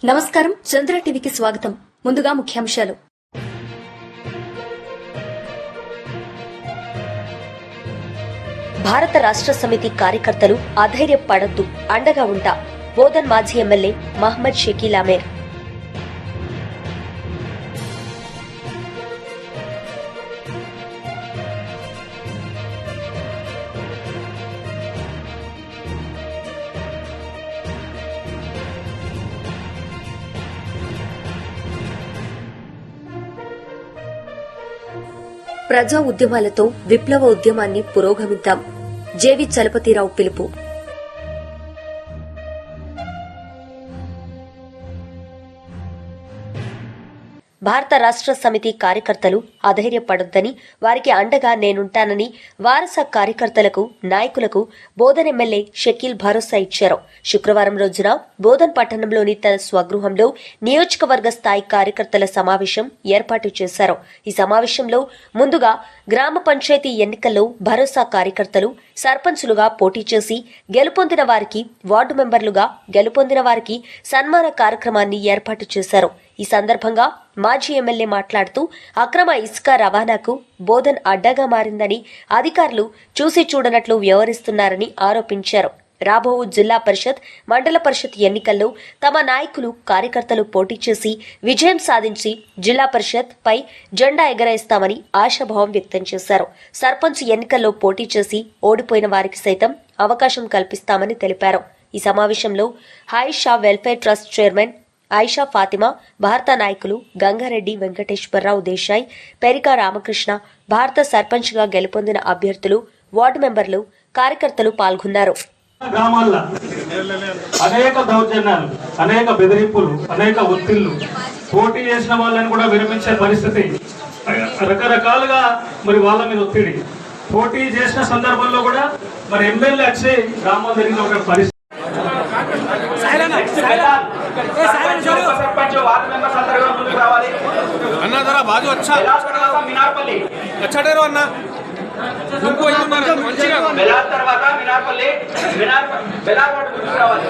నమస్కారం, చంద్ర టీవీకి స్వాగతం. ముందుగా ముఖ్యాంశాలు. భారత రాష్ట్ర సమితి కార్యకర్తలు అధైర్యపడొద్దు, అండగా ఉంటా. బోధన్ మాజీ ఎమ్మెల్యే మహ్మద్ షకీల్ ఆమీర్. ప్రజా ఉద్యమాలతో విప్లవ ఉద్యమాన్ని పురోగమిద్దాం. జేవి చలపతిరావు పిలుపు. భారత రాష్ట్ర సమితి కార్యకర్తలు అధైర్యపడొద్దని, వారికి అండగా నేనుంటానని వారస కార్యకర్తలకు, నాయకులకు బోధన్ ఎమ్మెల్యే షకీల్ భరోసా ఇచ్చారు. శుక్రవారం రోజున బోధన్ పట్టణంలోని తన స్వగృహంలో నియోజకవర్గ స్థాయి కార్యకర్తల సమావేశం ఏర్పాటు చేశారు. ఈ సమావేశంలో ముందుగా గ్రామ పంచాయతీ ఎన్నికల్లో భరోసా కార్యకర్తలు సర్పంచులుగా పోటీ చేసి గెలుపొందిన వారికి, వార్డు మెంబర్లుగా గెలుపొందిన వారికి సన్మాన కార్యక్రమాన్ని ఏర్పాటు చేశారు. ఈ సందర్భంగా మాజీ ఎమ్మెల్యే మాట్లాడుతూ అక్రమ ఇసుక రవాణాకు బోధన్ అడ్డాగా మారిందని, అధికారులు చూసి చూడనట్లు వ్యవహరిస్తున్నారని ఆరోపించారు. రాబో జిల్లా పరిషత్, మండల పరిషత్ ఎన్నికల్లో తమ నాయకులు, కార్యకర్తలు పోటీ చేసి విజయం సాధించి జిల్లా పరిషత్ పై జెండా ఎగరేస్తామని ఆశాభావం వ్యక్తం చేశారు. సర్పంచ్ ఎన్నికల్లో పోటీ చేసి ఓడిపోయిన వారికి సైతం అవకాశం కల్పిస్తామని తెలిపారు. ఈ సమావేశంలో Ayesha welfare trust chairman Ayesha Fatima, భారత నాయకులు గంగారెడ్డి వెంకటేశ్వరరావు దేశాయ్, పెరికా రామకృష్ణ, భారత సర్పంచ్ గా గెలుపొందిన అభ్యర్థులు, వార్డు మెంబర్లు, కార్యకర్తలు పాల్గొన్నారు. గ్రామాల్లో అనేక దౌర్జన్యాలు, అనేక బెదిరింపులు, అనేక ఒత్తిళ్లు, పోటీ చేసిన వాళ్ళని కూడా విరమించే పరిస్థితి, రకరకాలుగా మరి వాళ్ళ మీద ఒత్తిడి, పోటీ చేసిన సందర్భంలో కూడా మరి ఎమ్మెల్యే వచ్చి గ్రామం జరిగిన ఒక పరిస్థితి. अन्ना जरा बाजू अच्छा अच्छा डेरो अन्ना तुमको बेलार तरवाता मिनारपल्ली बेलार वार्ड गुरुजी रावाली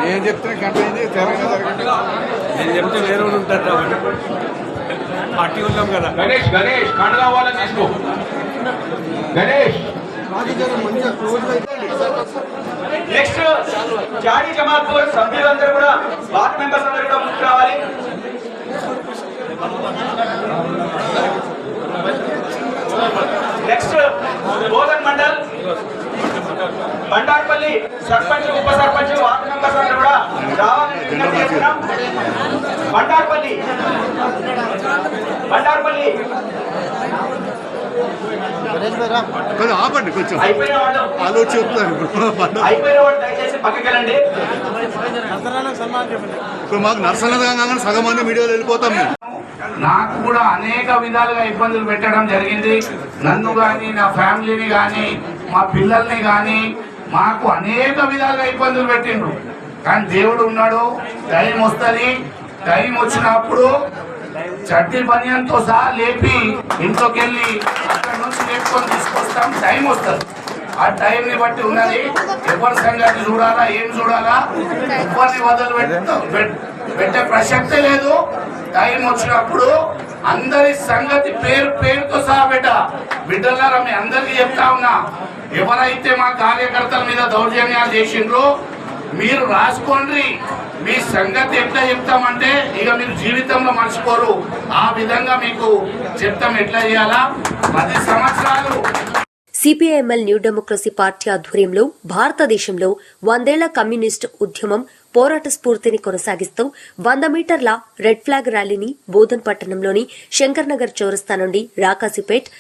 నేను చెప్తున్నా గంట నేను చెప్తే వేరే వాళ్ళు ఉంటారు కాబట్టి పార్టీ ఉన్నాం కదా. గణేష్ గణేష్ కండగా వాళ్ళని తీసుకో. గణేష్ నెక్స్ట్ జాడీ జమాత్పూర్ సభ్యులందరూ కూడా, వార్డ్ మెంబర్స్ అందరూ కూడా ముందుకు రావాలి. నెక్స్ట్ బోధన్ మండల్, బండార్పల్లి సర్పంచ్, ఉప సర్పంచ్, వార్డు మెంబర్స్ అందరూ కూడా రావాలని విజ్ఞప్తి చేస్తున్నాం. బండార్పల్లి ఆపండి, కొంచెం అయిపోయిన వాళ్ళు దయచేసి పక్కకి వెళ్ళండి. ఇప్పుడు మాకు నర్సన్న సగం మంది మీడియాలో వెళ్ళిపోతాం. నాకు కూడా అనేక విధాలుగా ఇబ్బందులు పెట్టడం జరిగింది. నన్ను కానీ, నా ఫ్యామిలీని కానీ, మా పిల్లల్ని కానీ మాకు అనేక విధాలుగా ఇబ్బందులు పెట్టిండ్రు. కానీ దేవుడు ఉన్నాడు. టైం వస్తుంది. టైం వచ్చినప్పుడు చడ్డీ బనియంతో సహా లేపి ఇంట్లోకి వెళ్ళి అక్కడ నుంచి లేపుకొని తీసుకొస్తాం. టైం వస్తుంది. ఆ టైంని బట్టి ఉన్నది. ఎవరి సంగతి చూడాలా, ఏం చూడాలా, ఎవరిని వదలు పెట్టే ప్రసక్తే లేదు. టైం వచ్చినప్పుడు అందరి సంగతి పేరుతో సహా బిడ్డలారా మీ అందరికీ చెప్తా ఉన్నా, ఎవరైతే మా కార్యకర్తల మీద దౌర్జన్యాలు చేసిండ్రో మీరు రాసుకోండి. మీ సంగతి ఎట్లా చెప్తామంటే ఇక మీరు జీవితంలో మర్చిపోరు. ఆ విధంగా మీకు చెప్తాం ఎట్లా చేయాలా. 10 సంవత్సరాలు సిపిఐఎంఎల్ న్యూ డెమోక్రసీ పార్టీ ఆధ్వర్యంలో భారతదేశంలో 100 కమ్యూనిస్టు ఉద్యమం పోరాట స్ఫూర్తిని కొనసాగిస్తూ 100 మీటర్ల రెడ్ ఫ్లాగ్ ర్యాలీని బోధన్ పట్టణంలోని శంకర్ నగర్ చౌరస్తా నుండి రాకాసిపేట్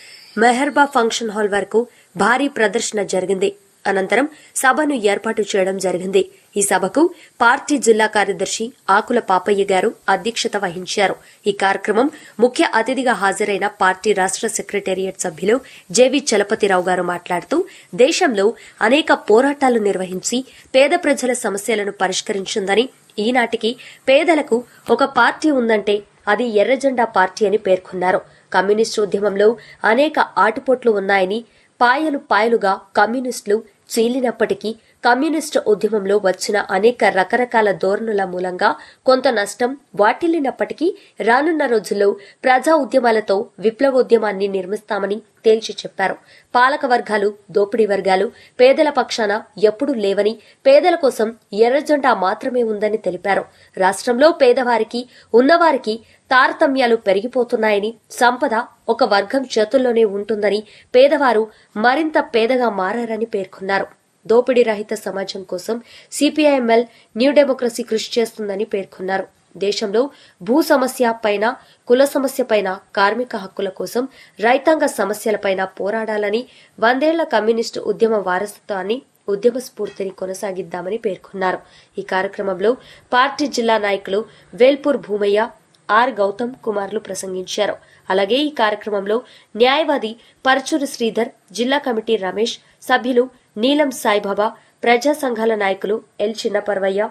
మెహర్బా ఫంక్షన్ హాల్ వరకు భారీ ప్రదర్శన జరిగింది. అనంతరం సభను ఏర్పాటు చేయడం జరిగింది. ఈ సభకు పార్టీ జిల్లా కార్యదర్శి ఆకుల పాపయ్య గారు అధ్యక్షత వహించారు. ఈ కార్యక్రమం ముఖ్య అతిథిగా హాజరైన పార్టీ రాష్ట్ర సెక్రటేరియట్ సభ్యులు జేవి చలపతిరావు గారు మాట్లాడుతూ, దేశంలో అనేక పోరాటాలు నిర్వహించి పేద ప్రజల సమస్యలను పరిష్కరించిందని, ఈనాటికి పేదలకు ఒక పార్టీ ఉందంటే అది ఎర్రజెండా పార్టీ అని పేర్కొన్నారు. కమ్యూనిస్టు ఉద్యమంలో అనేక ఆటుపోట్లు ఉన్నాయని, పాయలుగా కమ్యూనిస్టులు చీలినప్పటికీ కమ్యూనిస్టు ఉద్యమంలో వచ్చిన అనేక రకరకాల ధోరణుల మూలంగా కొంత నష్టం వాటిల్లినప్పటికీ రానున్న రోజుల్లో ప్రజా ఉద్యమాలతో విప్లవోద్యమాన్ని నిర్మిస్తామని తేల్చి చెప్పారు. పాలక వర్గాలు, దోపిడీ వర్గాలు పేదల పక్షాన ఎప్పుడూ లేవని, పేదల కోసం ఎర్రజెండా మాత్రమే ఉందని తెలిపారు. రాష్ట్రంలో పేదవారికి, ఉన్నవారికి తారతమ్యాలు పెరిగిపోతున్నాయని, సంపద ఒక వర్గం చేతుల్లోనే ఉంటుందని, పేదవారు మరింత పేదగా మారారని పేర్కొన్నారు. దోపిడీ రహిత సమాజం కోసం సిపిఐఎంఎల్ న్యూ డెమోక్రసీ కృషి చేస్తుందని పేర్కొన్నారు. దేశంలో భూ సమస్య పైన, కుల సమస్య పైన, కార్మిక హక్కుల కోసం, రైతాంగ సమస్యలపైన పోరాడాలని, 100 ఏళ్ల కమ్యూనిస్టు ఉద్యమ వారసత్వాన్ని, ఉద్యమ స్ఫూర్తిని కొనసాగిద్దామని పేర్కొన్నారు. ఈ కార్యక్రమంలో పార్టీ జిల్లా నాయకులు వేల్పూర్ భూమయ్య, ఆర్ గౌతమ్ కుమార్లు ప్రసంగించారు. అలాగే ఈ కార్యక్రమంలో న్యాయవాది పరచూరి శ్రీధర్, జిల్లా కమిటీ రమేష్, సభ్యులు నీలం సాయిబాబా, ప్రజా సంఘాల నాయకులు ఎల్ చిన్నపర్వయ్య,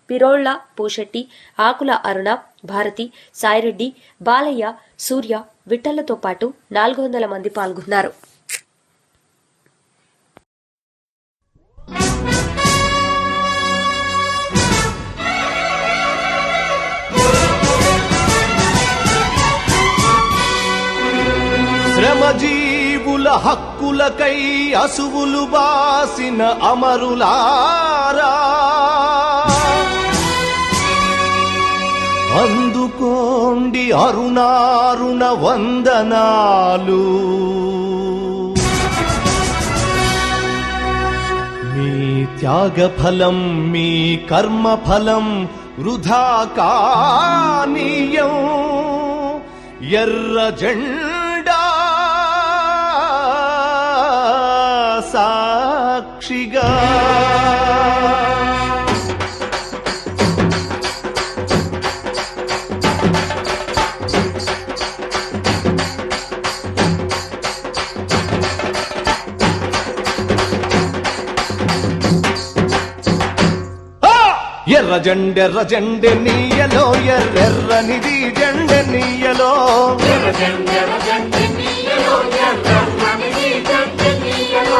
పిరోళ్ల పూశెట్టి, ఆకుల అరుణ, భారతి, సాయిరెడ్డి, బాలయ్య, సూర్య, విఠలతో పాటు 400 మంది పాల్గొన్నారు. శ్రమజీవుల హక్కులకై అసువులు బాసిన అమరులారా, అందుకోండి అరుణారుణ వందనాలు. మీ త్యాగఫలం, మీ కర్మఫలం వృధా కానీయం. ఎర్ర జెండా సాక్షిగా ఎర్ర జెండె నీయలో, ఎర్రెర్రనిది జెండె నీయలో. ఎర్ర జెండె నీయలో, ఎర్రెర్రనిది జెండె నీయలో.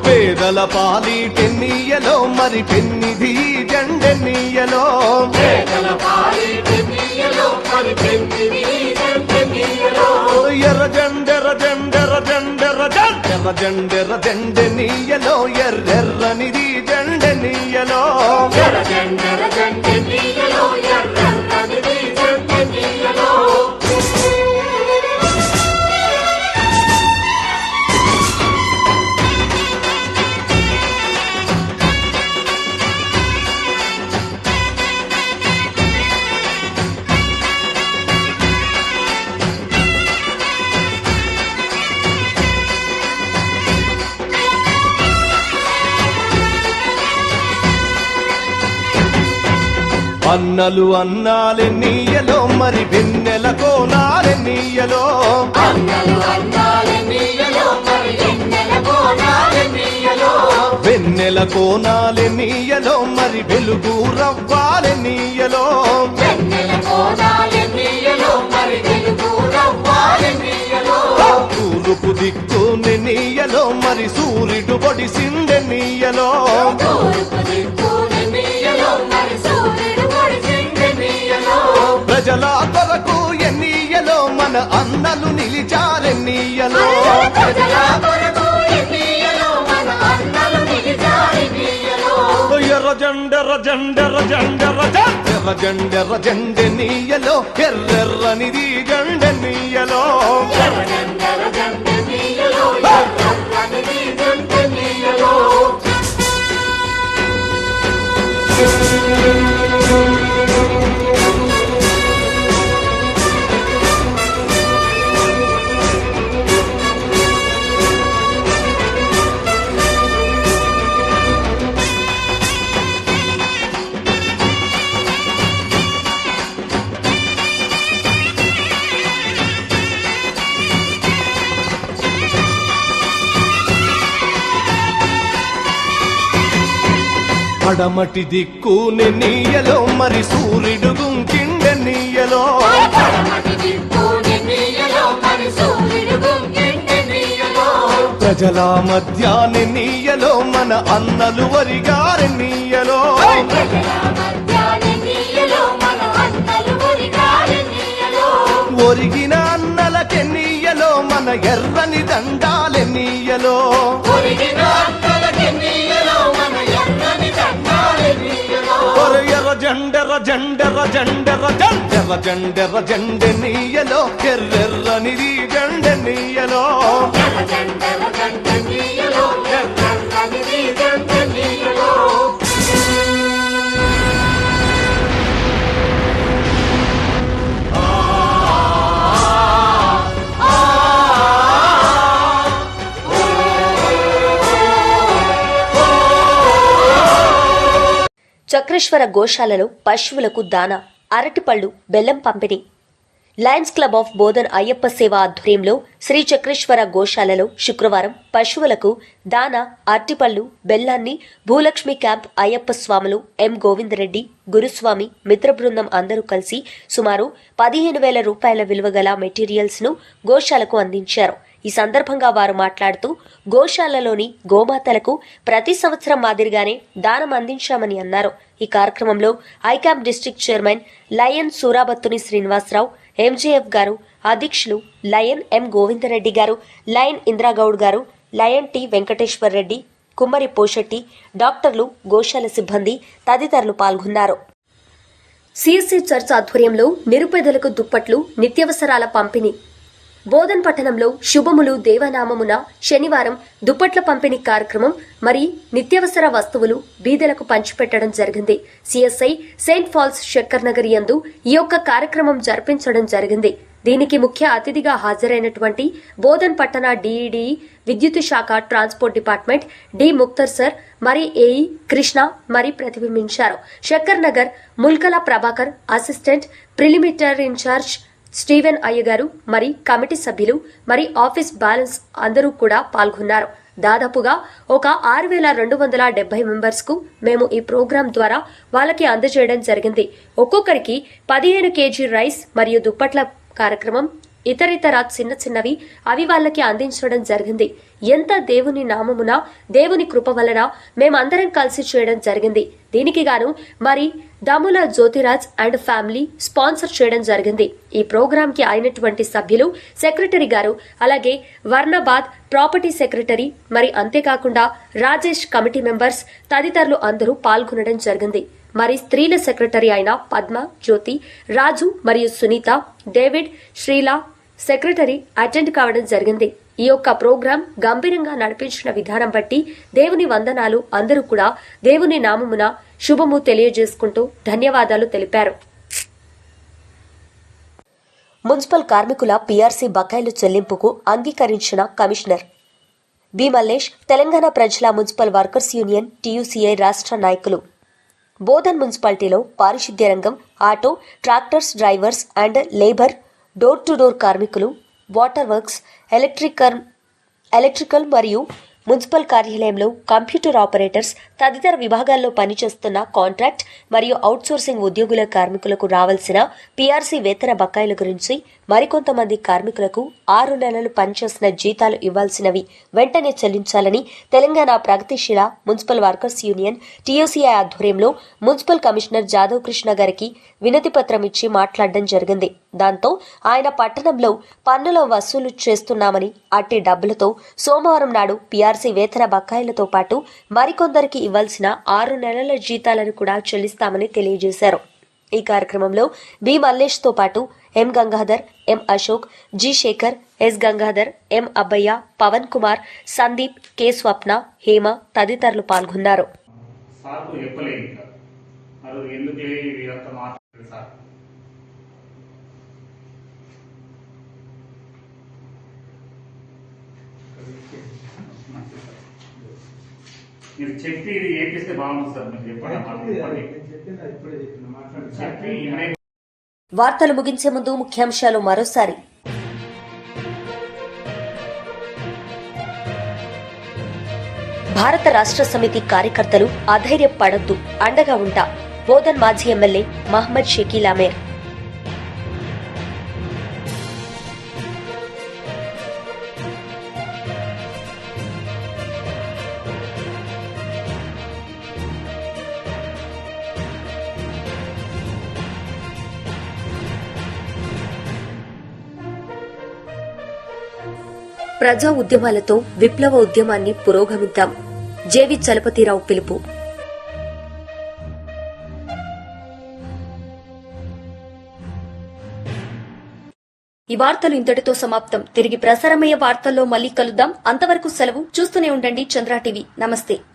పేదల పాలిటి నీయలో, మరి పెన్నిది జెండె నీయలో. ఎర్ర జెండె నీయలో, ఎర్రెర్రనిది జెండె నీయలో. అన్నలు అన్నాలే నీయలో, మరి వెన్నెల కోనాలే నీయలో. వెన్నెల కోనాలే నీయలో, మరి వెలుగు రవ్వాలే నీయలో. తూర్పు దిక్కుని నీయలో, మరి సూర్యుడు పొడిసిందె నీయలో. ప్రజల కొరకు ఎన్నీయలో, మన అన్నలు నిలిచారెన్నీయలో. ఎర్ర జెండె నీయలో, ఎర్రెర్రనిది జెండె నీయలో. పడమటి దిక్కుని నీయలో మరి సూర్యుడు గుంకిండె నీయలో ప్రజల మధ్యాన్ని నీయలో మన అన్నలు వరిగారి నీయలో ఒరిగిన అన్నలకి నీయలో మన ఎర్రని దండాలె నీయలో ఎర్ర జెండెర జెండెర జెండెర జెండెర జెండెర జెండె నీయలో ఎర్రెర్రని జెండె నీయలో చక్రేశ్వర గోశాలలో పశువులకు దాన, అరటిపళ్లు, బెల్లం పంపిణీ. Lions club of Bodhan Ayyappa సేవ ఆధ్వర్యంలో శ్రీ చక్రేశ్వర గోశాలలో శుక్రవారం పశువులకు దాన, అరటిపళ్లు, బెల్లాన్ని భూలక్ష్మి క్యాంప్ అయ్యప్ప స్వాములు ఎం గోవిందరెడ్డి, గురుస్వామి, మిత్ర బృందం అందరూ కలిసి సుమారు 15,000 రూపాయల విలువ గల మెటీరియల్స్ ను గోశాలకు అందించారు. ఈ సందర్భంగా వారు మాట్లాడుతూ గోశాలలోని గోమాతలకు ప్రతి సంవత్సరం మాదిరిగానే దానం అందించామని అన్నారు. ఈ కార్యక్రమంలో ICOM district chairman lion Surabattuni Srinivasarao, MJF గారు, అధ్యక్షులు లయన్ ఎం గోవిందరెడ్డి గారు, లయన్ ఇంద్రాగౌడ్ గారు, లయన్ టి వెంకటేశ్వర్ రెడ్డి, కుమ్మరి పోషెట్టి, డాక్టర్లు, గోశాల సిబ్బంది తదితరులు పాల్గొన్నారు. సిఎస్సి చర్చ్ ఆధ్వర్యంలో నిరుపేదలకు దుప్పట్లు, నిత్యావసరాల పంపిణీ. బోధన్ పట్టణంలో శుభములు దేవనామమున శనివారం దుప్పట్ల పంపిణీ కార్యక్రమం మరి నిత్యావసర వస్తువులు బీదలకు పంచిపెట్టడం జరిగింది. CSI saint Paul's Shakkar Nagar యందు ఈ యొక్క కార్యక్రమం జరిపించడం జరిగింది. దీనికి ముఖ్య అతిథిగా హాజరైనటువంటి బోధన్ పట్టణ డిఈడి విద్యుత్ శాఖ transport department D Mukhtar sir మరి ఏఈ కృష్ణ మరి ప్రతిబింబించారు. Shakkar Nagar Mulkala Prabhakar assistant preliminary incharge Steven అయ్య గారు మరి కమిటీ సభ్యులు మరి ఆఫీస్ బ్యాలెన్స్ అందరూ కూడా పాల్గొన్నారు. దాదాపుగా ఒక 6,270 మెంబర్స్ కు మేము ఈ ప్రోగ్రాం ద్వారా వాళ్ళకి అందజేయడం జరిగింది. ఒక్కొక్కరికి 15 కేజీ రైస్ మరియు దుప్పట్ల కార్యక్రమం ఇతరితర చిన్నవి అవి వాళ్ళకి అందించడం జరిగింది. ఎంత దేవుని నామమున దేవుని కృప వలన మేమందరం కలిసి చేయడం జరిగింది. దీనికి గాను మరి దాముల జ్యోతిరాజ్ అండ్ ఫ్యామిలీ స్పాన్సర్ చేయడం జరిగింది. ఈ ప్రోగ్రామ్ కి అయినటువంటి సభ్యులు సెక్రటరీ గారు, అలాగే వర్ణబాద్ ప్రాపర్టీ సెక్రటరీ, మరి అంతేకాకుండా రాజేష్ కమిటీ మెంబర్స్ తదితరులు అందరూ పాల్గొనడం జరిగింది. మరి స్త్రీల సెక్రటరీ అయిన పద్మ, జ్యోతి, రాజు మరియు Sunitha, David, Sreela secretary attend కావడం జరిగింది. ఈ యొక్క ప్రోగ్రాం గంభీరంగా నడిపించిన విధానం బట్టి దేవుని వందనాలు. అందరూ కూడా దేవుని నామమున శుభము తెలియజేసుకుంటూ ధన్యవాదాలు తెలిపారు. మున్సిపల్ కార్మికుల పీఆర్సీ బకాయిలు చెల్లింపుకు అంగీకరించిన కమిషనర్ బి మల్లేష్, తెలంగాణ ప్రజల మున్సిపల్ వర్కర్స్ యూనియన్ టీయూసీఐ రాష్ట్ర నాయకులు. బోధన్ మున్సిపాలిటీలో పారిశుద్ధ్య రంగం, auto, tractors drivers and labour, door to door కార్మికులు, వాటర్ వర్క్స్, ఎలక్ట్రికల్ మరియు మున్సిపల్ కార్యాలయంలో కంప్యూటర్ ఆపరేటర్స్ తదితర విభాగాల్లో పనిచేస్తున్న కాంట్రాక్ట్ మరియు అవుట్సోర్సింగ్ ఉద్యోగుల కార్మికులకు రావాల్సిన పీఆర్సీ వేతన బకాయిల గురించి మరికొంతమంది కార్మికులకు 6 నెలలు పనిచేసిన జీతాలు ఇవ్వాల్సినవి వెంటనే చెల్లించాలని తెలంగాణ ప్రగతిశీల మున్సిపల్ వర్కర్స్ యూనియన్ టీయూసీఐ ఆధ్వర్యంలో మున్సిపల్ కమిషనర్ జాదవ్ కృష్ణ గారికి వినతి పత్రం ఇచ్చి మాట్లాడడం జరిగింది. దాంతో ఆయన పట్టణంలో పన్నుల వసూలు చేస్తున్నామని, అట్టి డబ్బులతో సోమవారం నాడు పీఆర్సీ వేతన బకాయిలతో పాటు మరికొందరికి ఇవ్వాల్సిన 6 నెలల జీతాలను కూడా చెల్లిస్తామని తెలియజేశారు. ఈ కార్యక్రమంలో బి మల్లేష్ తో పాటు ఎం గంగాధర్, ఎం అశోక్, జి శేఖర్, ఎస్ గంగాధర్, ఎం అబ్బయ్య, పవన్ కుమార్, సందీప్, కె స్వప్న, హేమ తదితరులు పాల్గొన్నారు. మీరు చెప్పి ఇది ఏపిస్తే బాగుంది సార్. మీరు చెప్పండి. వార్తలు ముగించే ముందు ముఖ్యాంశాలు మరోసారి. భారత రాష్ట్ర సమితి కార్యకర్తలు అధైర్యపడొద్దు, అండగా ఉంటా. బోధన్ మాజీ ఎమ్మెల్యే మహమ్మద్ షకీల్ అమీర్. ప్రజా ఉద్యమాలతో విప్లవ ఉద్యమాన్ని పురోగమిద్దాం. జేవి చలపతిరావు పిలుపు. ఈ వార్తలు ఇంతటితో సమాప్తం. తిరిగి ప్రసారమయ్యే వార్తల్లో మళ్లీ కలుద్దాం. అంతవరకు సెలవు. చూస్తూనే ఉండండి చంద్ర టీవీ. నమస్తే.